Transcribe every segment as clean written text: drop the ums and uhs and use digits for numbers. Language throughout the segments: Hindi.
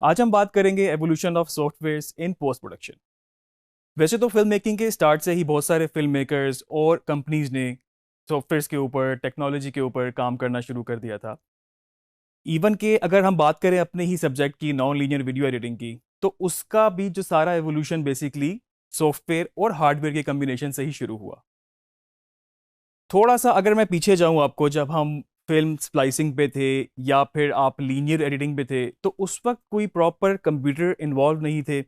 आज हम बात करेंगे evolution of softwares in post production. वैसे तो फिल्म मेकिंग के स्टार्ट से ही बहुत सारे फिल्म मेकर्स और कंपनीज ने सॉफ्टवेयर्स के ऊपर, टेक्नोलॉजी के ऊपर काम करना शुरू कर दिया था। इवन के अगर हम बात करें अपने ही सब्जेक्ट की, नॉन लीनियर वीडियो एडिटिंग की, तो उसका भी जो सारा एवोल्यूशन बेसिकली सॉफ्टवेयर और हार्डवेयर के कम्बिनेशन से ही शुरू हुआ। थोड़ा सा अगर मैं पीछे जाऊं आपको, जब हम फिल्म स्प्लाइसिंग पे थे या फिर आप लीनियर एडिटिंग पे थे, तो उस वक्त कोई प्रॉपर कंप्यूटर इन्वॉल्व नहीं थे।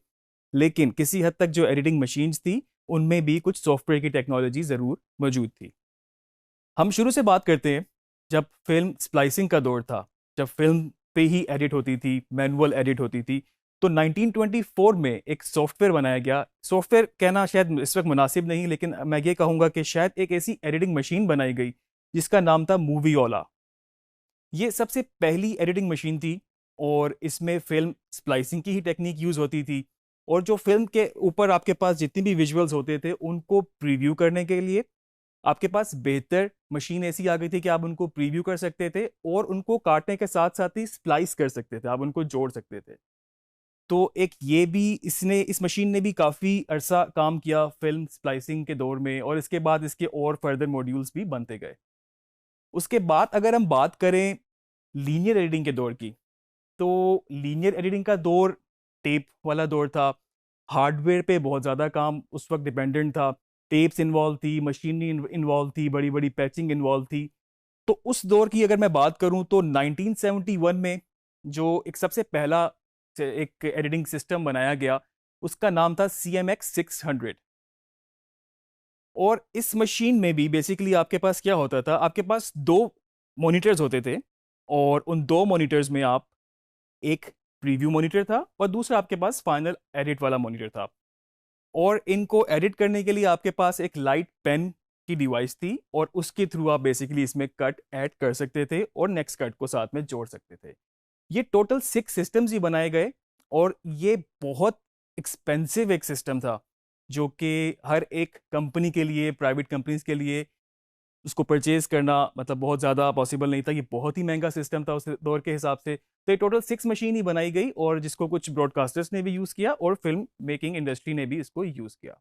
लेकिन किसी हद तक जो एडिटिंग मशीन्स थी, उनमें भी कुछ सॉफ्टवेयर की टेक्नोलॉजी ज़रूर मौजूद थी। हम शुरू से बात करते हैं जब फिल्म स्प्लाइसिंग का दौर था, जब फिल्म पे ही एडिट होती थी, मैनुअल एडिट होती थी। तो 1924 में एक सॉफ्टवेयर बनाया गया। सॉफ्टवेयर कहना शायद इस वक्त मुनासिब नहीं, लेकिन मैं ये कहूँगा कि शायद एक ऐसी एडिटिंग मशीन बनाई गई जिसका नाम था मूवीओला। ये सबसे पहली एडिटिंग मशीन थी और इसमें फिल्म स्प्लाइसिंग की ही टेक्निक यूज होती थी। और जो फिल्म के ऊपर आपके पास जितनी भी विजुअल्स होते थे, उनको प्रीव्यू करने के लिए आपके पास बेहतर मशीन ऐसी आ गई थी कि आप उनको प्रीव्यू कर सकते थे और उनको काटने के साथ साथ ही स्प्लाइस कर सकते थे, आप उनको जोड़ सकते थे। तो एक ये भी, इसने इस मशीन ने भी काफ़ी अरसा काम किया फिल्म स्प्लाइसिंग के दौर में, और इसके बाद इसके और फर्दर मॉड्यूल्स भी बनते गए। उसके बाद अगर हम बात करें लीनियर एडिटिंग के दौर की, तो लीनियर एडिटिंग का दौर टेप वाला दौर था। हार्डवेयर पे बहुत ज़्यादा काम उस वक्त डिपेंडेंट था। टेप्स इन्वॉल्व थी, मशीनरी इन्वॉल्व थी, बड़ी बड़ी पैचिंग इन्वॉल्व थी। तो उस दौर की अगर मैं बात करूं तो 1971 में जो एक सबसे पहला एक एडिटिंग सिस्टम बनाया गया, उसका नाम था CMX 600। और इस मशीन में भी बेसिकली आपके पास क्या होता था, आपके पास दो मॉनिटर्स होते थे। और उन दो मॉनिटर्स में आप, एक प्रीव्यू मॉनिटर था और दूसरा आपके पास फाइनल एडिट वाला मॉनिटर था। और इनको एडिट करने के लिए आपके पास एक लाइट पेन की डिवाइस थी, और उसके थ्रू आप बेसिकली इसमें कट ऐड कर सकते थे और नेक्स्ट कट को साथ में जोड़ सकते थे। ये टोटल 6 सिस्टम्स ही बनाए गए। और ये बहुत एक्सपेंसिव एक सिस्टम था, जो कि हर एक कंपनी के लिए, प्राइवेट कंपनीज के लिए उसको परचेज करना मतलब बहुत ज़्यादा पॉसिबल नहीं था। ये बहुत ही महंगा सिस्टम था उस दौर के हिसाब से। तो ये टोटल 6 मशीन ही बनाई गई, और जिसको कुछ ब्रॉडकास्टर्स ने भी यूज़ किया और फिल्म मेकिंग इंडस्ट्री ने भी इसको यूज़ किया।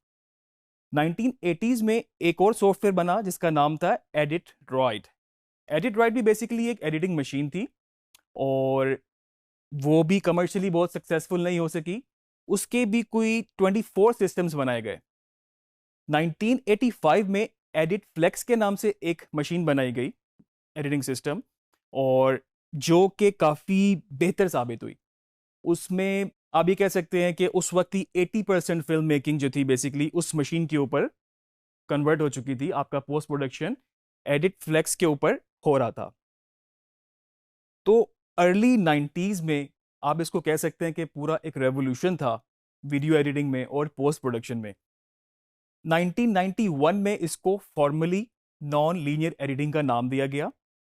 1980s में एक और सॉफ्टवेयर बना जिसका नाम था एडिट ड्रॉइड। एडिट ड्रॉइड भी बेसिकली एक एडिटिंग मशीन थी, और वो भी कमर्शियली बहुत सक्सेसफुल नहीं हो सकी। उसके भी कोई 24 सिस्टम्स बनाए गए। 1985 में एडिट फ्लेक्स के नाम से एक मशीन बनाई गई, एडिटिंग सिस्टम, और जो कि काफ़ी बेहतर साबित हुई। उसमें आप ये कह सकते हैं कि उस वक्त ही 80% फिल्म मेकिंग जो थी बेसिकली उस मशीन के ऊपर कन्वर्ट हो चुकी थी। आपका पोस्ट प्रोडक्शन एडिट फ्लेक्स के ऊपर हो रहा था। तो अर्ली 90s में आप इसको कह सकते हैं कि पूरा एक रेवोल्यूशन था वीडियो एडिटिंग में और पोस्ट प्रोडक्शन में। 1991 में इसको फॉर्मली नॉन लीनियर एडिटिंग का नाम दिया गया,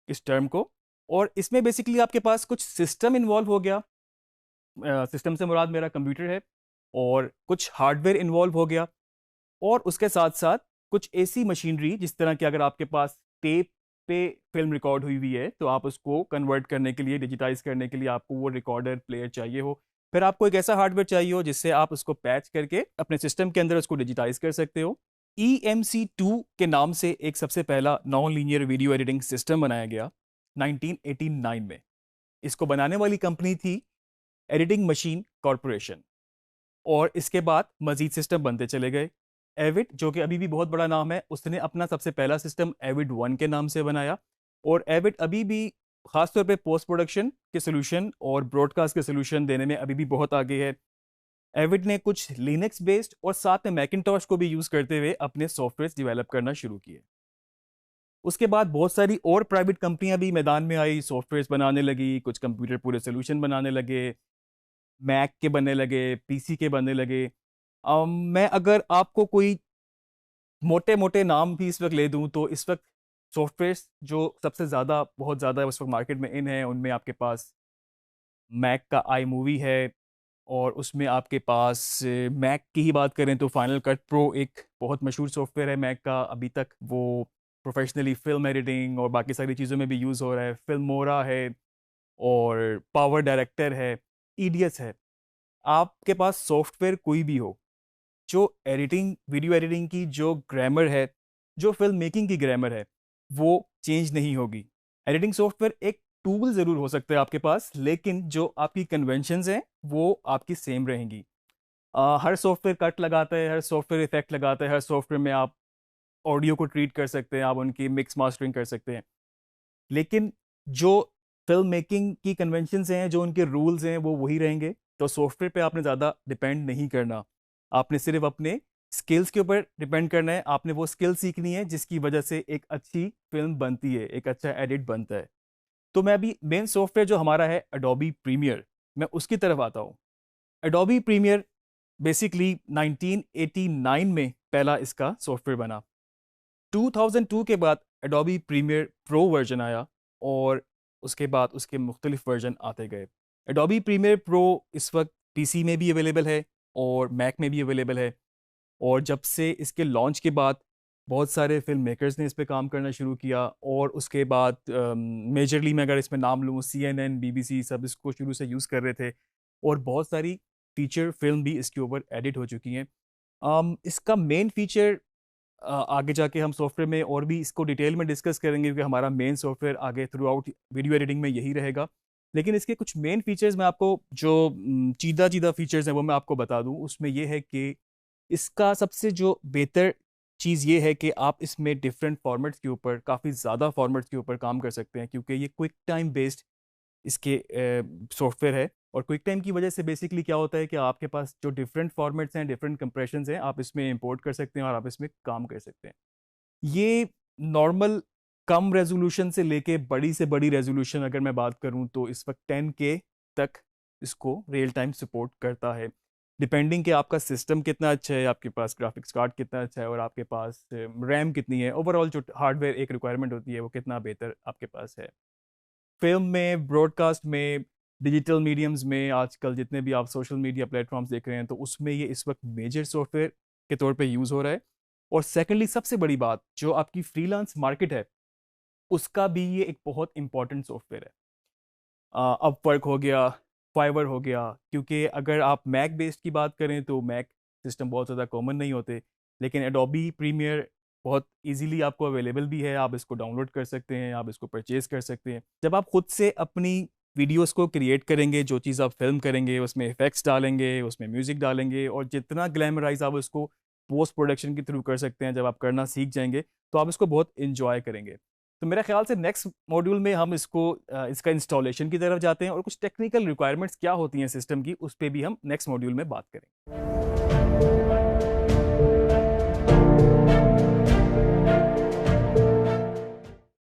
इस टर्म को। और इसमें बेसिकली आपके पास कुछ सिस्टम इन्वॉल्व हो गया। सिस्टम से मुराद मेरा कंप्यूटर है। और कुछ हार्डवेयर इन्वॉल्व हो गया। और उसके साथ साथ कुछ ऐसी मशीनरी, जिस तरह की अगर आपके पास टेप पे फिल्म रिकॉर्ड हुई हुई है, तो आप उसको कन्वर्ट करने के लिए, डिजिटाइज करने के लिए आपको वो रिकॉर्डर प्लेयर चाहिए हो। फिर आपको एक ऐसा हार्डवेयर चाहिए हो जिससे आप उसको पैच करके अपने सिस्टम के अंदर उसको डिजिटाइज कर सकते हो। EMC2 के नाम से एक सबसे पहला non linear video editing system बनाया गया 1989 में। इसको बनाने वाली कंपनी थी एडिटिंग मशीन कॉरपोरेशन। और इसके बाद मजीद सिस्टम बनते चले गए। एविड, जो कि अभी भी बहुत बड़ा नाम है, उसने अपना सबसे पहला सिस्टम एविड 1 के नाम से बनाया। और एविड अभी भी खासतौर पे पोस्ट प्रोडक्शन के सोल्यूशन और ब्रॉडकास्ट के सोल्यूशन देने में अभी भी बहुत आगे है। एविड ने कुछ लिनक्स बेस्ड और साथ में मैकिनटॉश को भी यूज करते हुए अपने सॉफ्टवेयर डेवलप करना शुरू किए। उसके बाद बहुत सारी और प्राइवेट कंपनियां भी मैदान में आई, सॉफ्टवेयर बनाने लगी, कुछ कंप्यूटर पूरे सोल्यूशन बनाने लगे, मैक के बनने लगे, PC के बनने लगे। मैं अगर आपको कोई मोटे मोटे नाम भी इस वक्त ले दूं, तो इस वक्त सॉफ्टवेयर जो सबसे ज़्यादा, बहुत ज़्यादा उस वक्त मार्केट में इन है, उनमें आपके पास मैक का आई मूवी है। और उसमें आपके पास मैक की ही बात करें तो फाइनल कट प्रो एक बहुत मशहूर सॉफ्टवेयर है मैक का। अभी तक वो प्रोफेशनली फिल्म एडिटिंग और बाकी सारी चीज़ों में भी यूज़ हो रहा है। फिल्मोरा है, और पावर डायरेक्टर है। ईडियस है। आपके पास सॉफ्टवेयर कोई भी हो, जो एडिटिंग, वीडियो एडिटिंग की जो ग्रामर है, जो फिल्म मेकिंग की ग्रामर है, वो चेंज नहीं होगी। एडिटिंग सॉफ्टवेयर एक टूल ज़रूर हो सकता है आपके पास, लेकिन जो आपकी कन्वेंशंस हैं वो आपकी सेम रहेंगी। हर सॉफ्टवेयर कट लगाता है, हर सॉफ्टवेयर इफेक्ट लगाता है, हर सॉफ्टवेयर में आप ऑडियो को ट्रीट कर सकते हैं, आप उनकी मिक्स मास्टरिंग कर सकते हैं। लेकिन जो फिल्म मेकिंग की कन्वेंशंस हैं, जो उनके रूल्स हैं, वो वही रहेंगे। तो सॉफ्टवेयर पे आपने ज़्यादा डिपेंड नहीं करना, आपने सिर्फ अपने स्किल्स के ऊपर डिपेंड करना है। आपने वो स्किल सीखनी है जिसकी वजह से एक अच्छी फिल्म बनती है, एक अच्छा एडिट बनता है। तो मैं अभी मेन सॉफ्टवेयर जो हमारा है एडोबी प्रीमियर, मैं उसकी तरफ आता हूँ। एडोबी प्रीमियर बेसिकली 1989 में पहला इसका सॉफ्टवेयर बना। 2002 के बाद एडोबी प्रीमियर प्रो वर्जन आया और उसके बाद उसके मुख्तलिफ वर्जन आते गए। एडोबी प्रीमियर प्रो इस वक्त पीसी में भी अवेलेबल है और मैक में भी अवेलेबल है। और जब से इसके लॉन्च के बाद बहुत सारे फिल्म मेकर्स ने इस पे काम करना शुरू किया, और उसके बाद मेजरली मैं अगर इसमें नाम लूँ, CNN, BBC सब इसको शुरू से यूज़ कर रहे थे, और बहुत सारी फीचर फिल्म भी इसके ऊपर एडिट हो चुकी हैं। इसका मेन फीचर आगे जाके हम सॉफ्टवेयर में और भी इसको डिटेल में डिस्कस करेंगे, क्योंकि हमारा मेन सॉफ्टवेयर आगे थ्रू आउट वीडियो एडिटिंग में यही रहेगा। लेकिन इसके कुछ मेन फीचर्स मैं आपको, जो चीदा चीदा फीचर्स हैं वो मैं आपको बता दूं। उसमें यह है कि इसका सबसे जो बेहतर चीज़ ये है कि आप इसमें डिफरेंट फॉर्मेट्स के ऊपर, काफ़ी ज़्यादा फॉर्मेट्स के ऊपर काम कर सकते हैं, क्योंकि ये क्विक टाइम बेस्ड इसके सॉफ्टवेयर है। और क्विक टाइम की वजह से बेसिकली क्या होता है कि आपके पास जो डिफरेंट फॉर्मेट्स हैं, डिफरेंट कंप्रेशंस हैं, आप इसमें इंपोर्ट कर सकते हैं और आप इसमें काम कर सकते हैं। ये नॉर्मल कम रेजोल्यूशन से लेके बड़ी से बड़ी रेजोल्यूशन अगर मैं बात करूं तो इस वक्त 10K तक इसको रियल टाइम सपोर्ट करता है, डिपेंडिंग कि आपका सिस्टम कितना अच्छा है, आपके पास ग्राफिक्स कार्ड कितना अच्छा है, और आपके पास रैम कितनी है। ओवरऑल जो हार्डवेयर एक रिक्वायरमेंट होती है वो कितना बेहतर आपके पास है। फिल्म में, ब्रॉडकास्ट में, डिजिटल मीडियम्स में, आजकल जितने भी आप सोशल मीडिया प्लेटफॉर्म्स देख रहे हैं, तो उसमें ये इस वक्त मेजर सॉफ्टवेयर के तौर पे यूज़ हो रहा है। और सेकेंडली सबसे बड़ी बात, जो आपकी फ्रीलांस मार्केट है उसका भी ये एक बहुत इंपॉर्टेंट सॉफ्टवेयर है। अपवर्क हो गया, फाइवर हो गया, क्योंकि अगर आप मैक बेस्ड की बात करें तो मैक सिस्टम बहुत ज़्यादा कॉमन नहीं होते, लेकिन एडोबी प्रीमियर बहुत इजीली आपको अवेलेबल भी है। आप इसको डाउनलोड कर सकते हैं, आप इसको परचेज कर सकते हैं। जब आप खुद से अपनी वीडियोस को क्रिएट करेंगे, जो चीज़ आप फिल्म करेंगे उसमें इफेक्ट्स डालेंगे, उसमें म्यूज़िक डालेंगे, और जितना ग्लैमराइज आप उसको पोस्ट प्रोडक्शन के थ्रू कर सकते हैं, जब आप करना सीख जाएंगे तो आप इसको बहुत इंजॉय करेंगे। तो मेरा ख्याल से नेक्स्ट मॉड्यूल में हम इसका इंस्टॉलेशन की तरफ जाते हैं, और कुछ टेक्निकल रिक्वायरमेंट्स क्या होती हैं सिस्टम की, उस पर भी हम नेक्स्ट मॉड्यूल में बात करेंगे।